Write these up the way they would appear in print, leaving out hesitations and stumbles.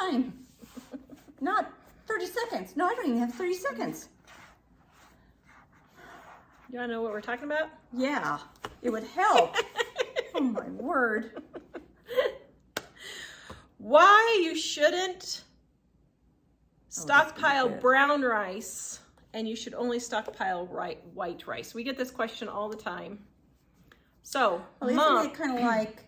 time. Not 30 seconds. No, I don't even have 30 seconds. You want to know what we're talking about? Yeah, it would help. Oh my word. Why you shouldn't stockpile brown rice and you should only stockpile white rice. We get this question all the time. So, well, isn't it kind of like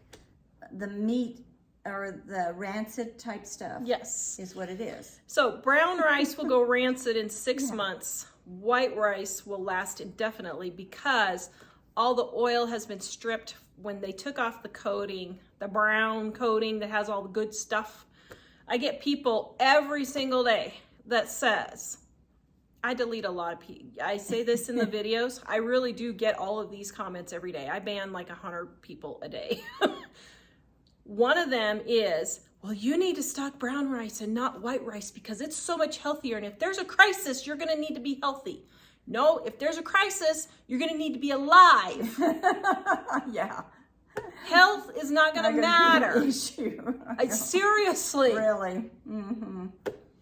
the meat or the rancid type stuff? Yes. Is what it is. So brown rice will go rancid in 6 months. White rice will last indefinitely because all the oil has been stripped when they took off the coating, the brown coating that has all the good stuff. I get people every single day that says, I delete a lot of people. I say this in the videos. I really do get all of these comments every day. I ban like 100 people a day. One of them is, well, you need to stock brown rice and not white rice because it's so much healthier. And if there's a crisis, you're going to need to be healthy. No, if there's a crisis, you're going to need to be alive. Yeah. Health is not going to matter. Issue. Seriously. Really? Mm-hmm.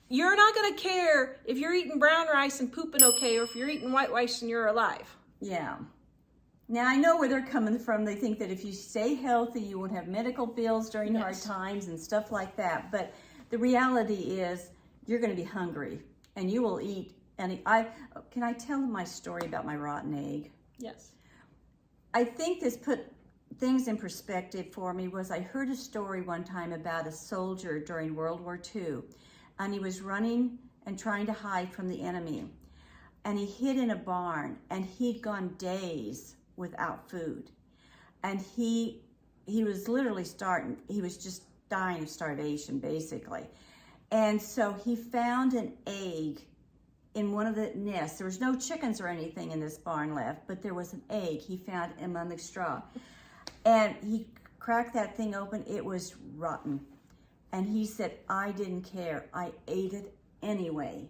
You're not going to care if you're eating brown rice and pooping okay or if you're eating white rice and you're alive. Yeah. Now, I know where they're coming from. They think that if you stay healthy, you won't have medical bills during hard times and stuff like that. But the reality is you're going to be hungry and you will eat. And can I tell my story about my rotten egg? Yes. I think this put things in perspective for me was I heard a story one time about a soldier during World War II. And he was running and trying to hide from the enemy. And he hid in a barn and he'd gone days without food, and he was literally he was just dying of starvation basically. And so he found an egg in one of the nests. There was no chickens or anything in this barn left, but there was an egg he found among the straw, and he cracked that thing open. It was rotten, and he said, I didn't care, I ate it anyway.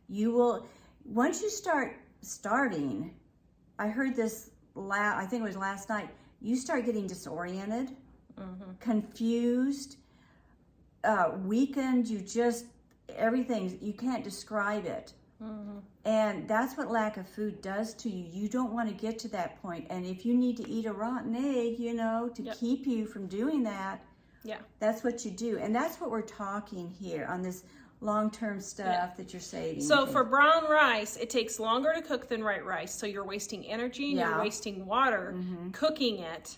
You will, once you start starting, I heard this I think it was last night, you start getting disoriented, confused, weakened, everything, you can't describe it. And that's what lack of food does to you. You don't want to get to that point. And if you need to eat a rotten egg, to keep you from doing that, that's what you do. And that's what we're talking here on this long-term stuff that you're saving. So for brown rice, it takes longer to cook than white rice. So you're wasting energy and you're wasting water cooking it.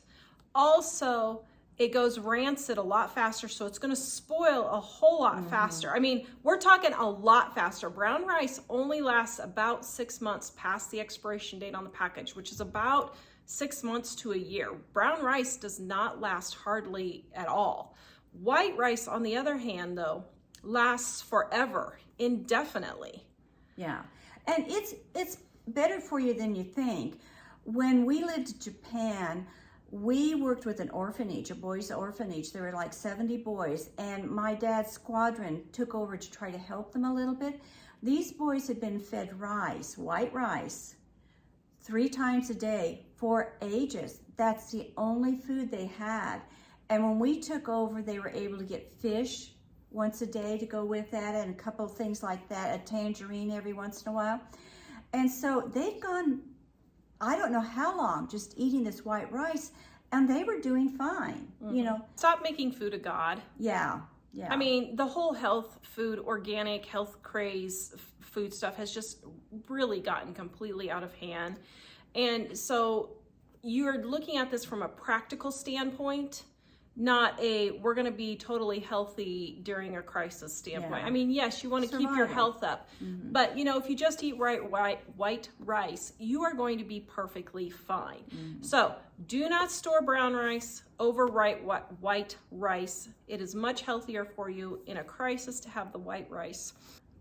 Also, it goes rancid a lot faster, so it's going to spoil a whole lot faster. I mean, we're talking a lot faster. Brown rice only lasts about 6 months past the expiration date on the package, which is about 6 months to a year. Brown rice does not last hardly at all. White rice, on the other hand, though, lasts forever, indefinitely. Yeah, and it's better for you than you think. When we lived in Japan, we worked with an orphanage, a boys' orphanage. There were like 70 boys, and my dad's squadron took over to try to help them a little bit. These boys had been fed rice, white rice, 3 times a day for ages. That's the only food they had. And when we took over, they were able to get fish once a day to go with that, and a couple of things like that, a tangerine every once in a while. And so they've gone, I don't know how long, just eating this white rice, and they were doing fine, Stop making food a god. Yeah. I mean, the whole health food, organic health craze food stuff has just really gotten completely out of hand. And so you're looking at this from a practical standpoint, not we're going to be totally healthy during a crisis standpoint. Yeah. I mean, yes, you want to keep your health up, but if you just eat white rice, you are going to be perfectly fine. So do not store brown rice over white rice. It is much healthier for you in a crisis to have the white rice.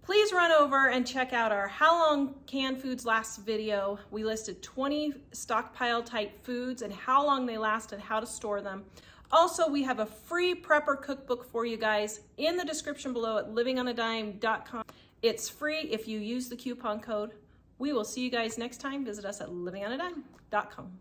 Please run over and check out our How Long Canned Foods Last video. We listed 20 stockpile type foods and how long they last and how to store them. Also, we have a free prepper cookbook for you guys in the description below at livingonadime.com. It's free if you use the coupon code. We will see you guys next time. Visit us at livingonadime.com.